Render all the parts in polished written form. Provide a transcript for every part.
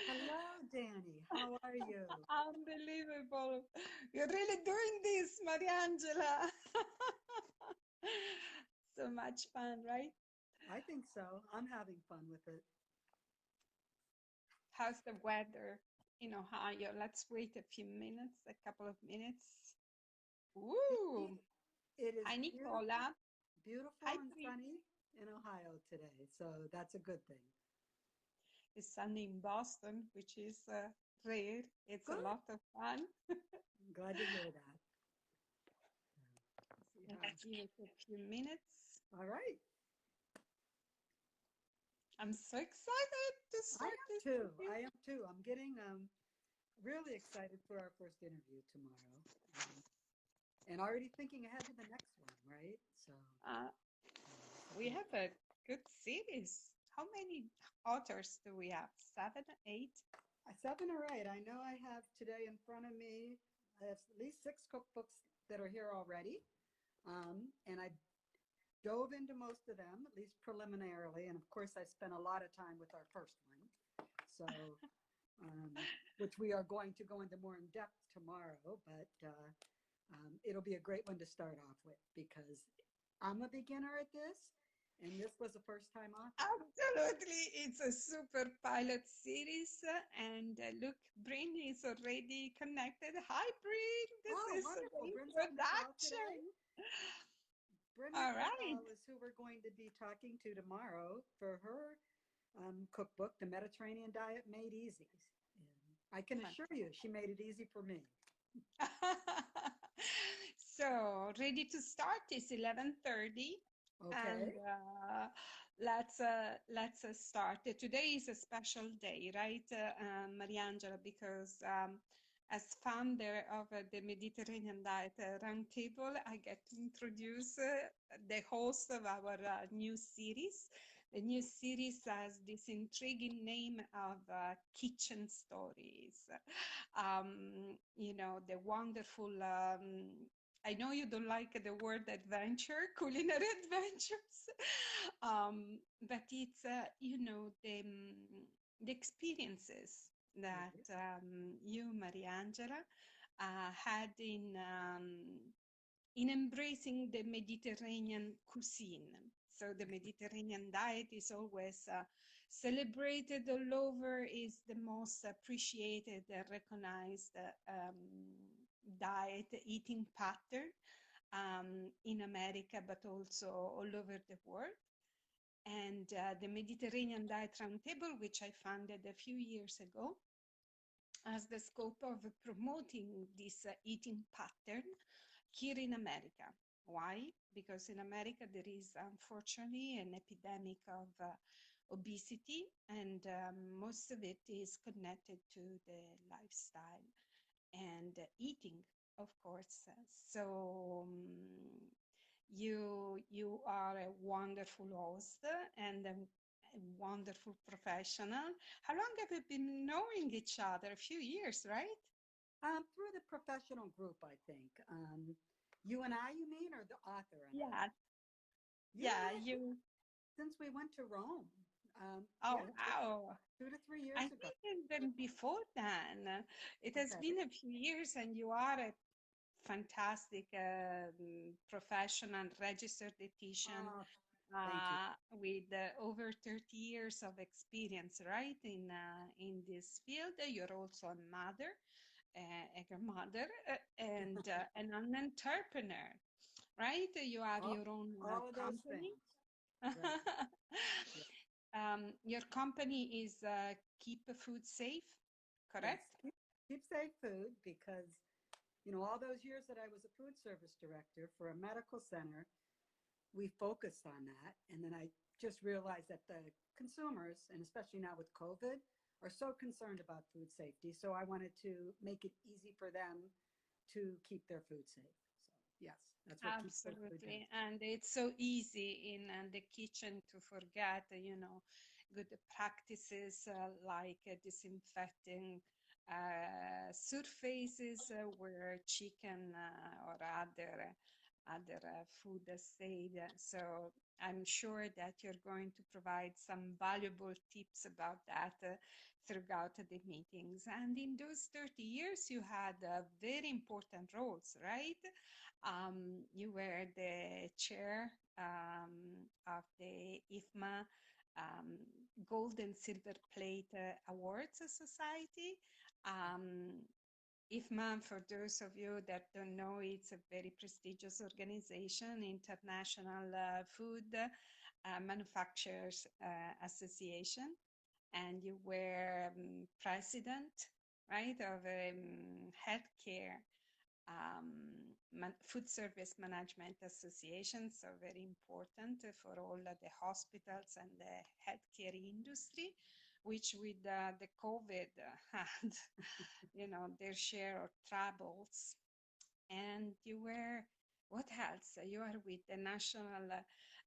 Hello, Danny. How are you? Unbelievable. You're really doing this, Mariangela. So much fun, right? I think so. I'm having fun with it. How's the weather in Ohio? Let's wait a few minutes, a couple of minutes. Ooh. It is Hi, beautiful, Nicola. beautiful Hi, and Pri. sunny in Ohio today. So that's a good thing. It's sunny in Boston, which is rare. It's a Good. lot of fun. I'm glad to hear that. Let's see Let's give it a few minutes. All right. I'm so excited to I start am this too. with you. I am too. I'm getting really excited for our first interview tomorrow. And already thinking ahead to the next one, right? So Uh, this will we be have a good series. How many authors do we have? Seven, eight? seven or eight. I know I have today in front of me. I have at least six cookbooks that are here already. And I dove into most of them, at least preliminarily. And of course, I spent a lot of time with our first one. So, um, which we are going to go into more in depth tomorrow, but it'll be a great one to start off with because I'm a beginner at this, and this was a first time author. Absolutely. It's a super pilot series. And look, Bryn is already connected. Hi, Bryn. This Oh, is the wonderful. Bryn's on the call introduction. today. Bryn All right. Nicole is who we're going to be talking to tomorrow for her cookbook, The Mediterranean Diet Made Easy. And I can assure you, she made it easy for me. So ready to start. It's 11:30, and Okay. let's start. Today is a special day, right, Mariangela, because as founder of the Mediterranean Diet Roundtable, I get to introduce the host of our new series. The new series has this intriguing name of Kitchen Stories. The wonderful, I know you don't like the word adventure, culinary adventures, but it's, the experiences that Right. you, Mariangela, had in embracing the Mediterranean cuisine. So the Mediterranean diet is always celebrated all over, is the most appreciated and recognized diet eating pattern in America, but also all over the world. And the Mediterranean Diet Roundtable, which I founded a few years ago, has the scope of promoting this eating pattern here in America. Why? Because in America there is unfortunately an epidemic of obesity, and most of it is connected to the lifestyle and eating, of course. So you are a wonderful host and a wonderful professional. How long have you been knowing each other? A few years, right? Through the professional group, I think. You and I, you mean, or the author and I? Yeah, You and yeah, I, you. since we went to Rome. Oh, Yeah, wow. 2 to 3 years I ago. think even before then, it has Okay. been a few years, and you are a fantastic professional registered dietitian Oh, thank you. with over 30 years of experience, right, in this field. You're also a mother, a grandmother, and an entrepreneur, right? You have all, your own all of those company. things. Right. Yeah. Your company is Keep Food Safe, Yes. correct? Keep safe food because, all those years that I was a food service director for a medical center, we focused on that. And then I just realized that the consumers, and especially now with COVID, are so concerned about food safety. So I wanted to make it easy for them to keep their food safe. So, yes, that's what Keep Safe Food does. Absolutely. And it's so easy in the kitchen to forget, good practices like disinfecting surfaces where chicken or other other food said. So I'm sure that you're going to provide some valuable tips about that throughout the meetings. And in those 30 years, you had very important roles, right? You were the chair of the IFMA um, Gold and Silver Plate Awards Society. Um, IFMA, for those of you that don't know, it's a very prestigious organization, International Food Manufacturers Association. And you were president, right, of healthcare food service management association, so very important for all the hospitals and the healthcare industry, which with the COVID had, their share of troubles. And you were, what else? You are with the National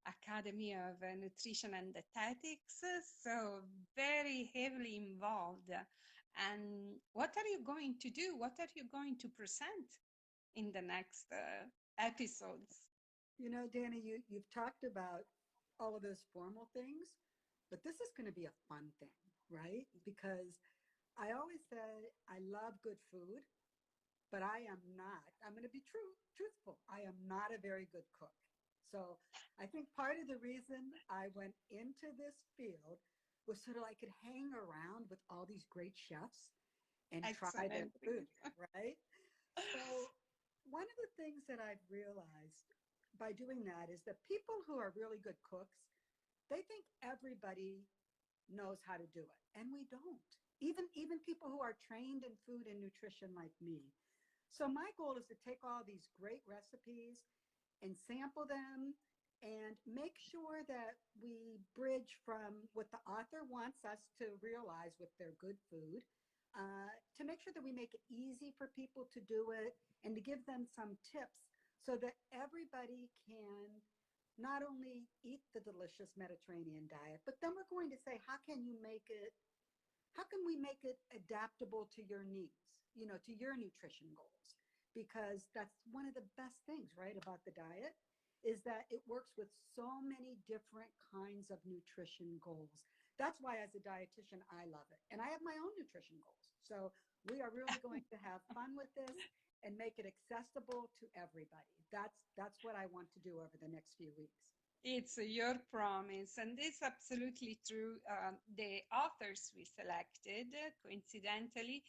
Academy of Nutrition and Dietetics, so very heavily involved. And what are you going to do? What are you going to present in the next episodes? Danny, you've talked about all of those formal things, but this is going to be a fun thing, right? Because I always say I love good food, but I'm going to be truthful. I am not a very good cook. So I think part of the reason I went into this field was so that I could hang around with all these great chefs and try their Excellent. food, right? So one of the things that I've realized by doing that is that people who are really good cooks, they think everybody knows how to do it, and we don't. Even people who are trained in food and nutrition like me. So my goal is to take all these great recipes and sample them and make sure that we bridge from what the author wants us to realize with their good food, to make sure that we make it easy for people to do it and to give them some tips so that everybody can not only eat the delicious Mediterranean diet, but then we're going to say, how can we make it adaptable to your needs, to your nutrition goals? Because that's one of the best things, right, about the diet is that it works with so many different kinds of nutrition goals. That's why as a dietitian, I love it. And I have my own nutrition goals. So we are really going to have fun with this and make it accessible to everybody. That's what I want to do over the next few weeks. It's your promise, and it's absolutely true. The authors we selected, coincidentally,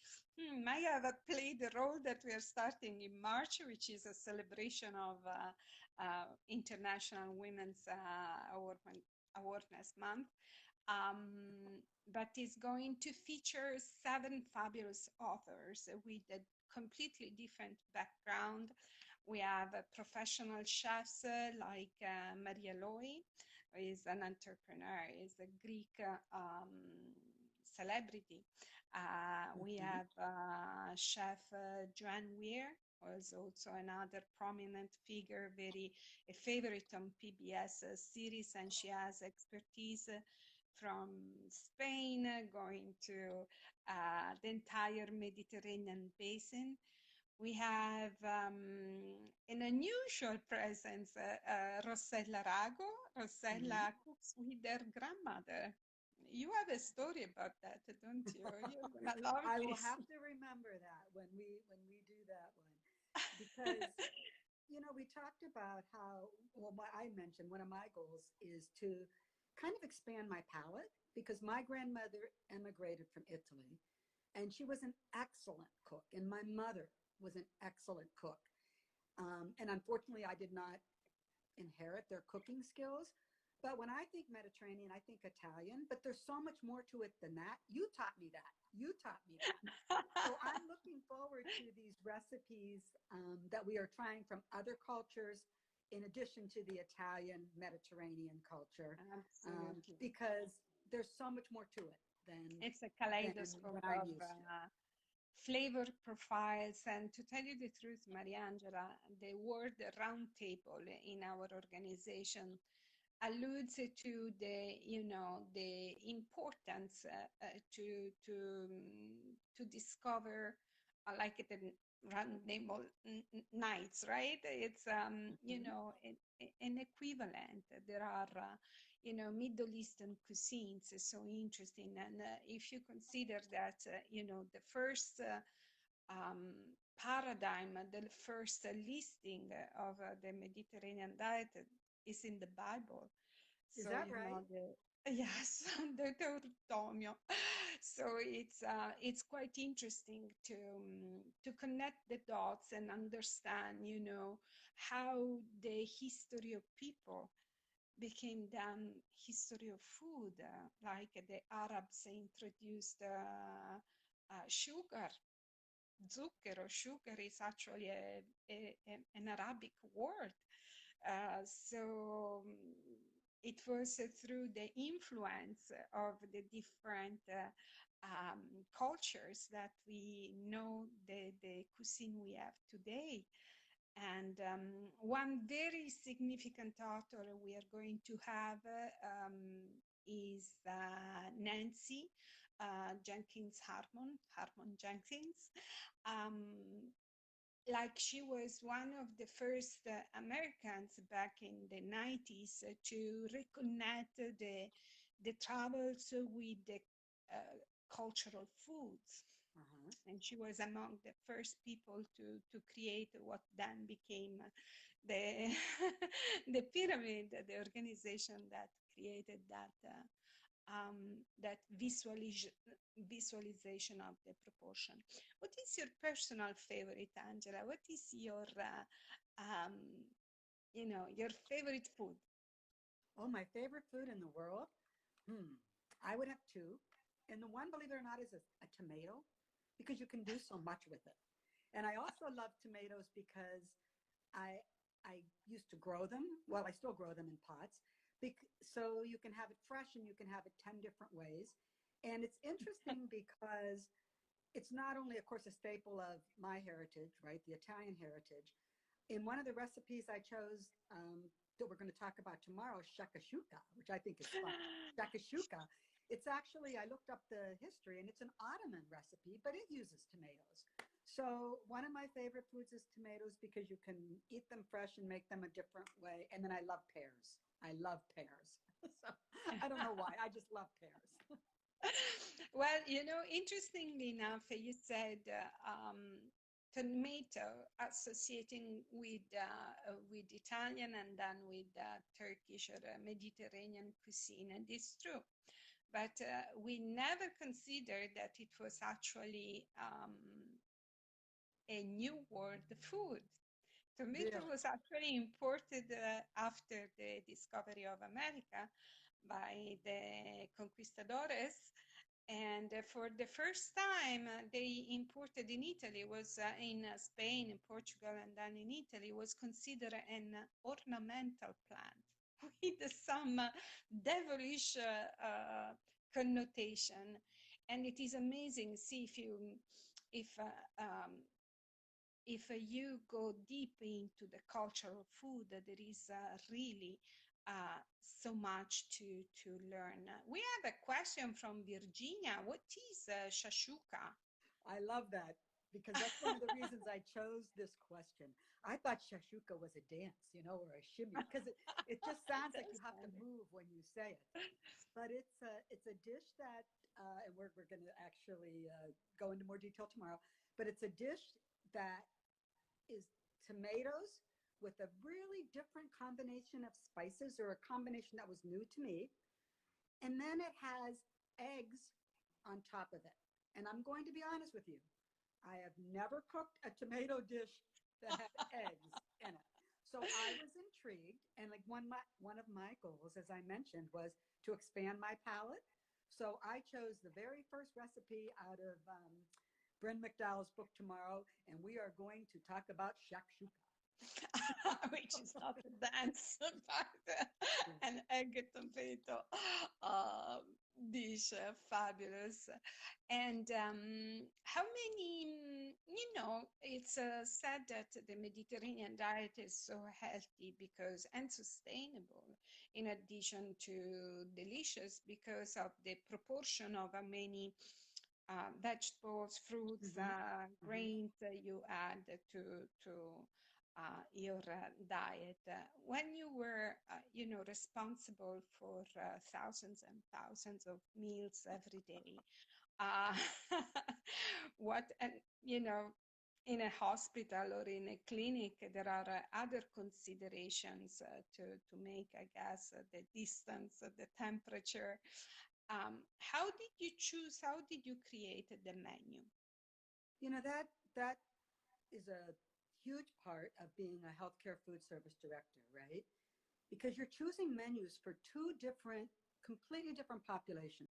might have played the role that we are starting in March, which is a celebration of International Women's Awareness Month. But it's going to feature 7 fabulous authors with a completely different background. We have professional chefs like Maria Loi, who is an entrepreneur, is a Greek celebrity. We have chef Joanne Weir, who is also another prominent figure, a favorite on PBS series, and she has expertise from Spain, going to the entire Mediterranean basin. We have an unusual presence, Rossella Rago. Rossella cooks with her grandmother. You have a story about that, don't you? You're gonna love I this. will have to remember that when we do that one, because we talked about how, well, I mentioned one of my goals is to kind of expand my palate because my grandmother emigrated from Italy and she was an excellent cook, and my mother was an excellent cook. And unfortunately, I did not inherit their cooking skills. But when I think Mediterranean, I think Italian, but there's so much more to it than that. You taught me that. So I'm looking forward to these recipes that we are trying from other cultures in addition to the Italian Mediterranean culture, because there's so much more to it than it's a kaleidoscope of flavor profiles. And to tell you the truth, Mariangela, the word roundtable in our organization alludes to the importance to discover like it in random nights, right? It's you Mhm. know, an equivalent. There are Middle Eastern cuisines is so interesting, and if you consider that the first um, paradigm, the first listing of the Mediterranean diet is in the Bible. Is So that right? yes, the Deuteronomio. So it's quite interesting to connect the dots and understand, how the history of people became then history of food. Like the Arabs introduced sugar. Zucchero, sugar is actually an Arabic word. So it was through the influence of the different cultures that we know the cuisine we have today. And one very significant author we are going to have is Nancy Jenkins Harmon Jenkins. Um, like she was one of the first Americans back in the 90s to reconnect the travels with the cultural foods. Uh-huh. And she was among the first people to create what then became the, the pyramid, the organization that created that visualization of the proportion. What is your personal favorite, Angela? What is um, your favorite food? Oh, my favorite food in the world? Hmm. I would have two. And the one, believe it or not, is a tomato because you can do so much with it. And I also love tomatoes because I I used to grow them. Well, I still grow them in pots. So you can have it fresh and you can have it 10 different ways. And it's interesting because it's not only, of course, a staple of my heritage, right? The Italian heritage. In one of the recipes I chose that we're going to talk about tomorrow, shakashuka, which I think is fun. Shakashuka. It's actually, I looked up the history and it's an Ottoman recipe, but it uses tomatoes. So one of my favorite foods is tomatoes because you can eat them fresh and make them a different way. And then I love pears. I love pears. So I don't know why. I just love pears. Well, interestingly enough, you said tomato associating with Italian and then with Turkish or Mediterranean cuisine, and it's true. But we never considered that it was actually a new world food. Tomato Really? was actually imported after the discovery of America by the conquistadores. And for the first time, they imported in Italy, was in Spain, in Portugal, and then in Italy, was considered an ornamental plant with some devilish connotation. And it is amazing. See if uh, um, you go deep into the culture of food, there is really so much to learn. We have a question from Virginia. What is shashuka? I love that because that's one of the reasons I chose this question. I thought shashuka was a dance, or a shimmy, because it just sounds like you That's have to funny. move when you say it. But it's a dish that, and we're going to actually go into more detail tomorrow. But it's a dish that is tomatoes with a really different combination of spices, or a combination that was new to me. And then it has eggs on top of it. And I'm going to be honest with you, I have never cooked a tomato dish that had eggs in it. So I was intrigued, and like one of my goals, as I mentioned, was to expand my palate. So I chose the very first recipe out of Bryn McDowell's book tomorrow, and we are going to talk about shakshuka. Which is not a dance, but an egg tomato uh, dish, fabulous. And how many, it's said that the Mediterranean diet is so healthy because and sustainable, in addition to delicious, because of the proportion of many vegetables, fruits, Mm-hmm. Mm-hmm. grains you add to your diet. When you were, responsible for thousands and thousands of meals every day, uh, what, and in a hospital or in a clinic, there are other considerations to make, I guess, the distance, the temperature. How did you choose? How did you create the menu? That is a huge part of being a healthcare food service director, right? Because you're choosing menus for two different, completely different populations.